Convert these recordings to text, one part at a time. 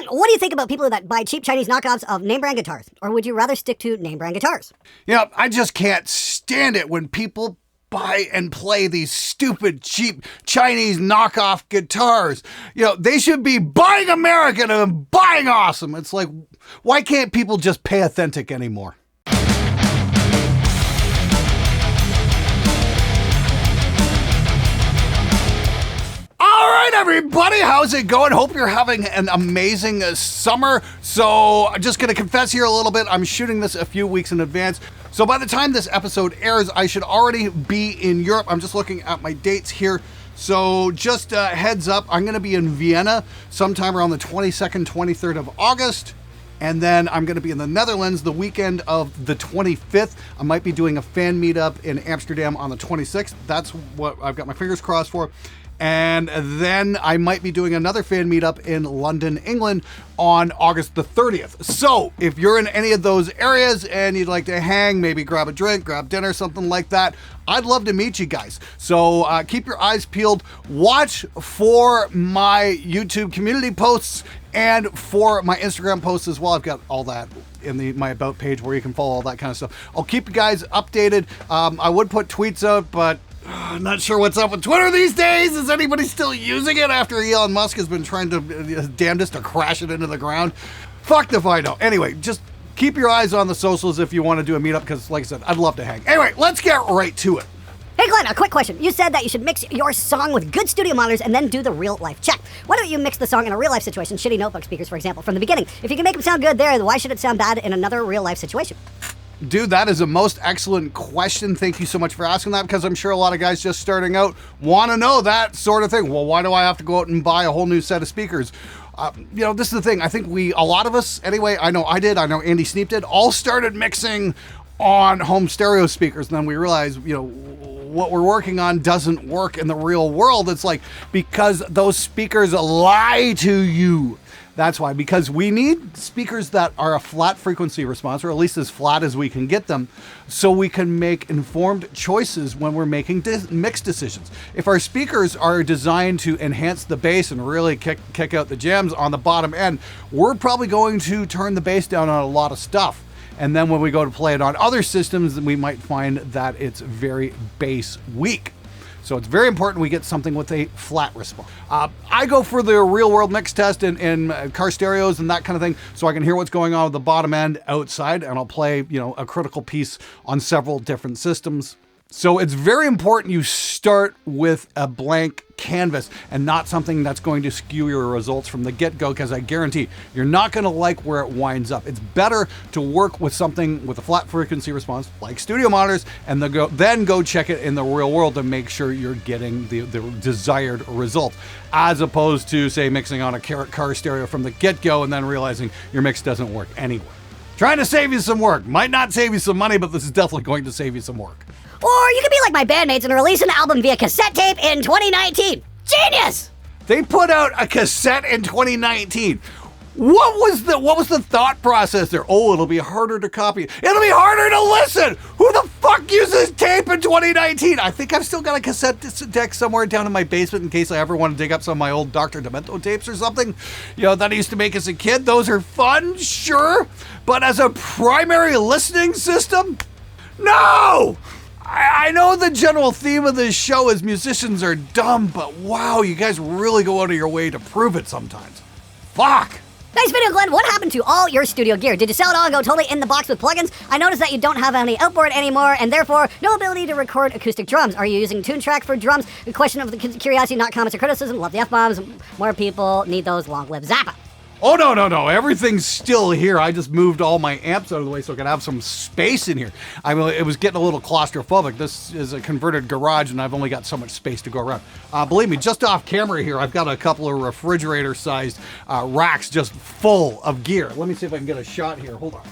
Glenn, what do you think about people that buy cheap Chinese knockoffs of name brand guitars? Or would you rather stick to name brand guitars? I just can't stand it when people buy and play these stupid, cheap Chinese knockoff guitars. They should be buying American and buying awesome. It's like, why can't people just pay authentic anymore? All right, everybody, how's it going? Hope you're having an amazing summer. So I'm just going to confess here a little bit. I'm shooting this a few weeks in advance. So by the time this episode airs, I should already be in Europe. I'm just looking at my dates here. So just a heads up, I'm going to be in Vienna sometime around the 22nd, 23rd of August. And then I'm going to be in the Netherlands the weekend of the 25th. I might be doing a fan meetup in Amsterdam on the 26th. That's what I've got my fingers crossed for. And then I might be doing another fan meetup in London, England on August the 30th. So if you're in any of those areas and you'd like to hang, maybe grab a drink, grab dinner, something like that, I'd love to meet you guys. So keep your eyes peeled. Watch for my YouTube community posts and for my Instagram posts as well. I've got all that in my About page where you can follow all that kind of stuff. I'll keep you guys updated. I would put tweets out, but I'm not sure what's up with Twitter these days. Is anybody still using it after Elon Musk has been trying to, his damnedest, to crash it into the ground? Fucked if I know. Anyway, just keep your eyes on the socials if you want to do a meetup, because like I said, I'd love to hang. Anyway, let's get right to it. Hey Glenn, a quick question. You said that you should mix your song with good studio monitors and then do the real life check. Why don't you mix the song in a real life situation, shitty notebook speakers for example, from the beginning? If you can make them sound good there, why should it sound bad in another real life situation? Dude, that is a most excellent question. Thank you so much for asking that, because I'm sure a lot of guys just starting out want to know that sort of thing. Well, why do I have to go out and buy a whole new set of speakers? This is the thing. I think a lot of us, anyway, I know I did, I know Andy Sneap did, all started mixing on home stereo speakers. And then we realized, what we're working on doesn't work in the real world. It's like, because those speakers lie to you. That's why, because we need speakers that are a flat frequency response, or at least as flat as we can get them, so we can make informed choices when we're making mix decisions. If our speakers are designed to enhance the bass and really kick out the jams on the bottom end, we're probably going to turn the bass down on a lot of stuff. And then when we go to play it on other systems, we might find that it's very bass weak. So it's very important we get something with a flat response. I go for the real world mix test in car stereos and that kind of thing, so I can hear what's going on with the bottom end outside, and I'll play, a critical piece on several different systems. So it's very important you start with a blank canvas and not something that's going to skew your results from the get-go, because I guarantee you're not going to like where it winds up. It's better to work with something with a flat frequency response, like studio monitors, and then go check it in the real world to make sure you're getting the desired result, as opposed to, say, mixing on a car stereo from the get-go and then realizing your mix doesn't work anyway. Trying to save you some work. Might not save you some money, but this is definitely going to save you some work. Or you could be like my bandmates and release an album via cassette tape in 2019. Genius! They put out a cassette in 2019. What was the thought process there? Oh, it'll be harder to copy. It'll be harder to listen. Who the fuck uses tape in 2019? I think I've still got a cassette deck somewhere down in my basement in case I ever want to dig up some of my old Dr. Demento tapes or something. That I used to make as a kid. Those are fun, sure. But as a primary listening system, no! I know the general theme of this show is musicians are dumb, but wow, you guys really go out of your way to prove it sometimes. Fuck! Nice video, Glenn. What happened to all your studio gear? Did you sell it all and go totally in the box with plugins? I noticed that you don't have any outboard anymore, and therefore no ability to record acoustic drums. Are you using TuneTrack for drums? A question of the curiosity, not comments or criticism. Love the F-bombs. More people need those. Long live Zappa. Oh, no. Everything's still here. I just moved all my amps out of the way so I could have some space in here. I mean, it was getting a little claustrophobic. This is a converted garage, and I've only got so much space to go around. Believe me, just off camera here, I've got a couple of refrigerator-sized racks just full of gear. Let me see if I can get a shot here. Hold on.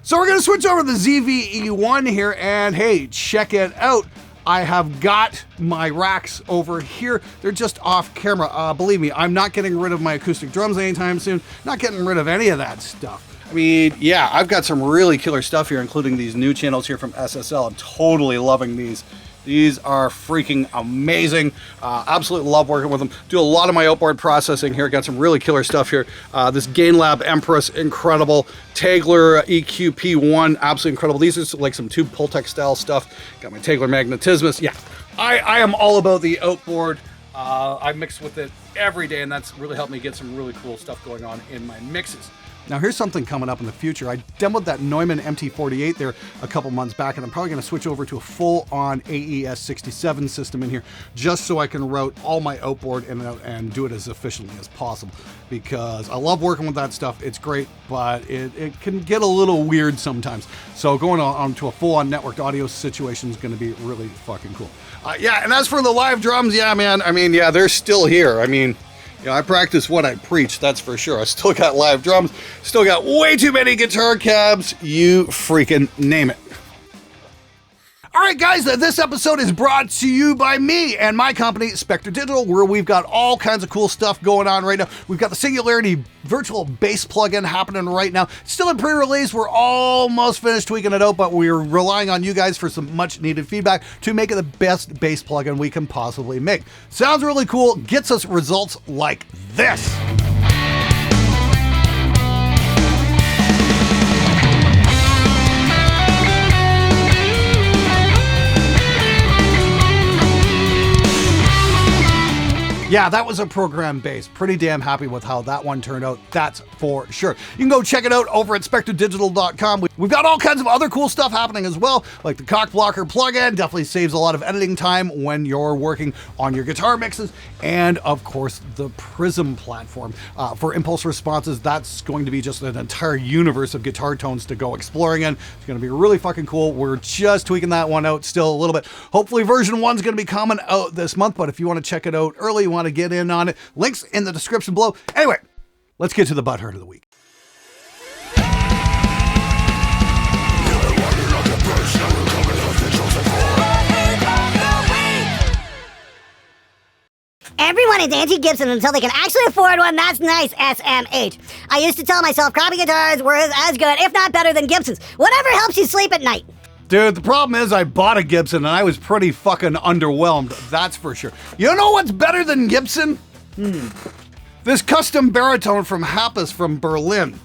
So we're going to switch over to the ZVE1 here, and hey, check it out. I have got my racks over here. They're just off camera. Believe me, I'm not getting rid of my acoustic drums anytime soon. Not getting rid of any of that stuff. I mean, yeah, I've got some really killer stuff here, including these new channels here from SSL. I'm totally loving these. These are freaking amazing. Absolutely love working with them. Do a lot of my outboard processing here. Got some really killer stuff here. This GainLab Empress, incredible. Tagler EQP1, absolutely incredible. These are like some tube Pultec style stuff. Got my Tagler Magnetismus. Yeah, I am all about the outboard. I mix with it every day, and that's really helped me get some really cool stuff going on in my mixes. Now here's something coming up in the future. I demoed that Neumann MT48 there a couple months back, and I'm probably going to switch over to a full-on AES67 system in here just so I can route all my outboard in and out and do it as efficiently as possible, because I love working with that stuff. It's great, but it can get a little weird sometimes. So going on to a full-on networked audio situation is going to be really fucking cool. Yeah, and as for the live drums, yeah, man, I mean, yeah, they're still here. I mean, you know, I practice what I preach, that's for sure. I still got live drums, still got way too many guitar cabs, you freaking name it. All right, guys, this episode is brought to you by me and my company, Spectre Digital, where we've got all kinds of cool stuff going on right now. We've got the Singularity virtual bass plugin happening right now. It's still in pre-release. We're almost finished tweaking it out, but we're relying on you guys for some much needed feedback to make it the best bass plugin we can possibly make. Sounds really cool, gets us results like this. Yeah, that was a program bass. Pretty damn happy with how that one turned out, that's for sure. You can go check it out over at spectredigital.com. We've got all kinds of other cool stuff happening as well, like the Cock Blocker plugin, definitely saves a lot of editing time when you're working on your guitar mixes, and of course the Prism platform. For impulse responses, that's going to be just an entire universe of guitar tones to go exploring in. It's going to be really fucking cool. We're just tweaking that one out still a little bit. Hopefully version 1's going to be coming out this month, but if you want to check it out early, you want to get in on it, links in the description below. Anyway, let's get to the butthurt of the week. Everyone is anti-Gibson until they can actually afford one. That's nice, SMH. I used to tell myself crappy guitars were as good, if not better, than Gibsons. Whatever helps you sleep at night. Dude, the problem is I bought a Gibson and I was pretty fucking underwhelmed, that's for sure. You know what's better than Gibson? This custom baritone from Happus from Berlin.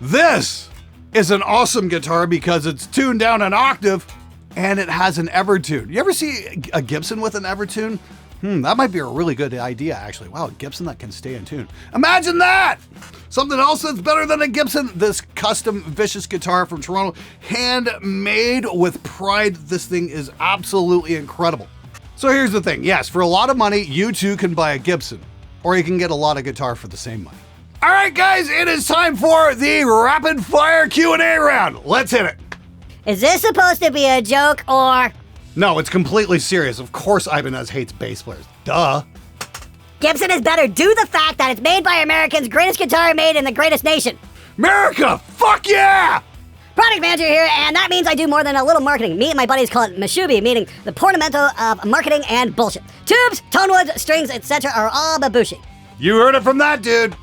This is an awesome guitar because it's tuned down an octave and it has an Evertune. You ever see a Gibson with an Evertune? That might be a really good idea, actually. Wow, a Gibson that can stay in tune. Imagine that! Something else that's better than a Gibson, this custom Vicious guitar from Toronto, handmade with pride. This thing is absolutely incredible. So here's the thing. Yes, for a lot of money, you too can buy a Gibson, or you can get a lot of guitar for the same money. All right, guys, it is time for the rapid fire Q&A round. Let's hit it. Is this supposed to be a joke or... No, it's completely serious. Of course Ibanez hates bass players. Duh. Gibson is better due to the fact that it's made by Americans, greatest guitar made in the greatest nation. America, fuck yeah! Product manager here, and that means I do more than a little marketing. Me and my buddies call it Mashubi, meaning the portamento of marketing and bullshit. Tubes, tone woods, strings, etc. are all babushi. You heard it from that dude.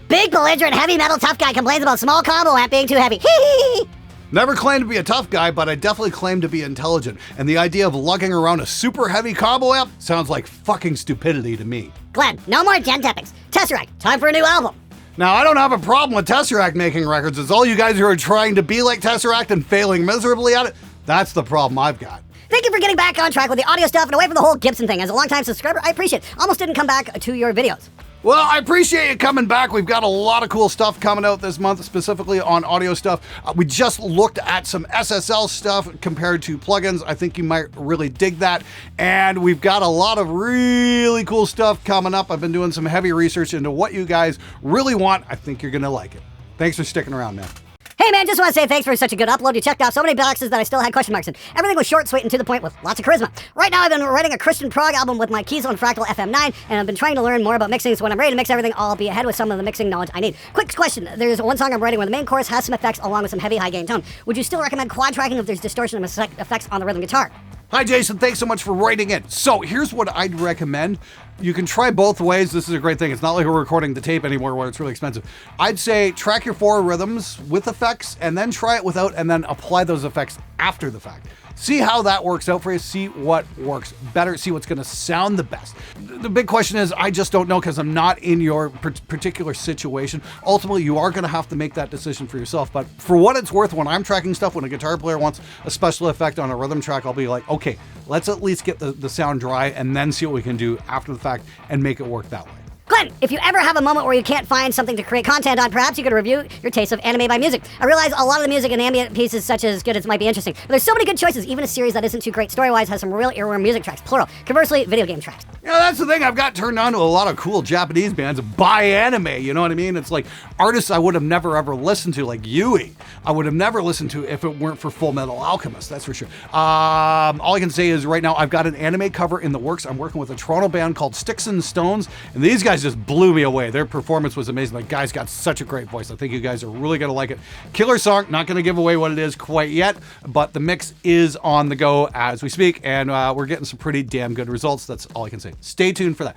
Big belligerent heavy metal tough guy complains about small combo amp being too heavy. Hee hee hee. Never claimed to be a tough guy, but I definitely claim to be intelligent. And the idea of lugging around a super heavy combo amp sounds like fucking stupidity to me. Glenn, no more Gen Tepics. Tesseract, time for a new album. Now, I don't have a problem with Tesseract making records. It's all you guys who are trying to be like Tesseract and failing miserably at it. That's the problem I've got. Thank you for getting back on track with the audio stuff and away from the whole Gibson thing. As a longtime subscriber, I appreciate it. Almost didn't come back to your videos. Well, I appreciate you coming back. We've got a lot of cool stuff coming out this month, specifically on audio stuff. We just looked at some SSL stuff compared to plugins. I think you might really dig that. And we've got a lot of really cool stuff coming up. I've been doing some heavy research into what you guys really want. I think you're going to like it. Thanks for sticking around, man. Hey man, just want to say thanks for such a good upload. You checked off so many boxes that I still had question marks in. Everything was short, sweet, and to the point with lots of charisma. Right now I've been writing a Christian prog album with my Keyzone Fractal FM9, and I've been trying to learn more about mixing, so when I'm ready to mix everything, I'll be ahead with some of the mixing knowledge I need. Quick question, there's one song I'm writing where the main chorus has some effects along with some heavy high gain tone. Would you still recommend quad tracking if there's distortion and effects on the rhythm guitar? Hi Jason, thanks so much for writing in. So here's what I'd recommend. You can try both ways. This is a great thing. It's not like we're recording the tape anymore where it's really expensive. I'd say track your 4 rhythms with effects and then try it without and then apply those effects after the fact. See how that works out for you. See what works better. See what's going to sound the best. The big question is, I just don't know because I'm not in your particular situation. Ultimately, you are going to have to make that decision for yourself. But for what it's worth, when I'm tracking stuff, when a guitar player wants a special effect on a rhythm track, I'll be like, okay, let's at least get the sound dry and then see what we can do after the fact and make it work that way. Glenn, if you ever have a moment where you can't find something to create content on, perhaps you could review your taste of anime by music. I realize a lot of the music in ambient pieces such as good as might be interesting, but there's so many good choices. Even a series that isn't too great story-wise has some real earworm music tracks, plural. Conversely, video game tracks. You know, that's the thing. I've got turned on to a lot of cool Japanese bands by anime. You know what I mean? It's like artists I would have never ever listened to, like Yui. I would have never listened to if it weren't for Full Metal Alchemist. That's for sure. All I can say is right now I've got an anime cover in the works. I'm working with a Toronto band called Sticks and Stones, and these guys just blew me away. Their performance was amazing. The guy's got such a great voice. I think you guys are really going to like it. Killer song. Not going to give away what it is quite yet, but the mix is on the go as we speak, and we're getting some pretty damn good results. That's all I can say. Stay tuned for that.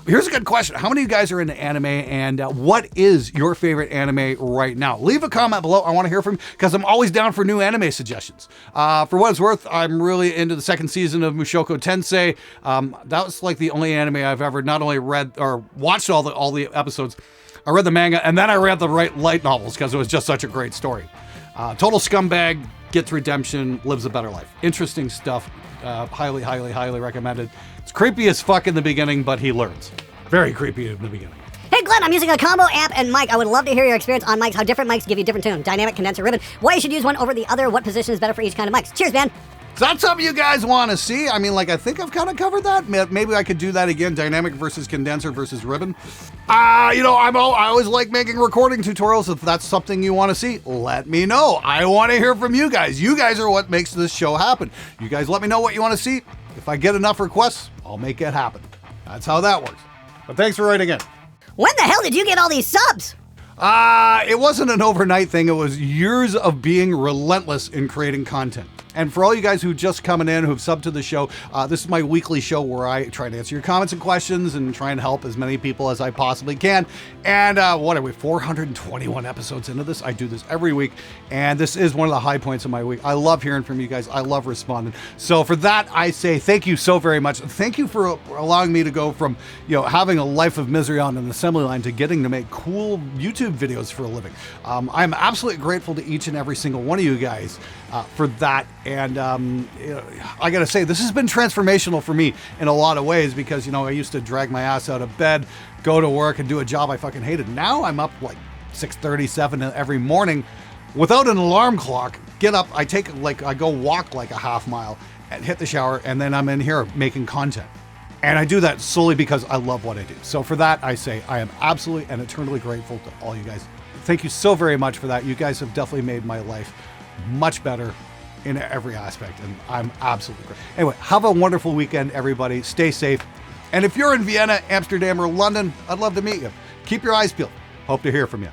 Here's a good question. How many of you guys are into anime, and what is your favorite anime right now? Leave a comment below. I want to hear from you because I'm always down for new anime suggestions. For what it's worth, I'm really into the second season of Mushoku Tensei. That was like the only anime I've ever not only read or watched all the episodes. I read the manga and then I read the light novels because it was just such a great story. Total scumbag, gets redemption, lives a better life. Interesting stuff. Highly, highly, highly recommended. It's creepy as fuck in the beginning, but he learns. Very creepy in the beginning. Hey Glenn, I'm using a combo amp and mic. I would love to hear your experience on mics, how different mics give you different tune. Dynamic, condenser, ribbon. Why you should use one over the other, what position is better for each kind of mics. Cheers, man. Is that something you guys want to see? I mean, like, I think I've kind of covered that. Maybe I could do that again. Dynamic versus condenser versus ribbon. You know, I always like making recording tutorials. If that's something you want to see, let me know. I want to hear from you guys. You guys are what makes this show happen. You guys let me know what you want to see. If I get enough requests, I'll make it happen. That's how that works. But thanks for writing in. When the hell did you get all these subs? It wasn't an overnight thing. It was years of being relentless in creating content. And for all you guys who just coming in, who've subbed to the show, this is my weekly show where I try to answer your comments and questions and try and help as many people as I possibly can. And what are we, 421 episodes into this? I do this every week, and this is one of the high points of my week. I love hearing from you guys. I love responding. So for that, I say thank you so very much. Thank you for allowing me to go from, you know, having a life of misery on an assembly line to getting to make cool YouTube videos for a living. I'm absolutely grateful to each and every single one of you guys for that. And you know, I gotta say, this has been transformational for me in a lot of ways because, you know, I used to drag my ass out of bed, go to work and do a job I fucking hated. Now I'm up like 6:37 every morning without an alarm clock. Get up, I go walk like a half mile and hit the shower, and then I'm in here making content. And I do that solely because I love what I do. So for that, I say I am absolutely and eternally grateful to all you guys. Thank you so very much for that. You guys have definitely made my life much better in every aspect, and I'm absolutely great. Anyway, have a wonderful weekend, everybody. Stay safe. And if you're in Vienna, Amsterdam, or London, I'd love to meet you. Keep your eyes peeled. Hope to hear from you.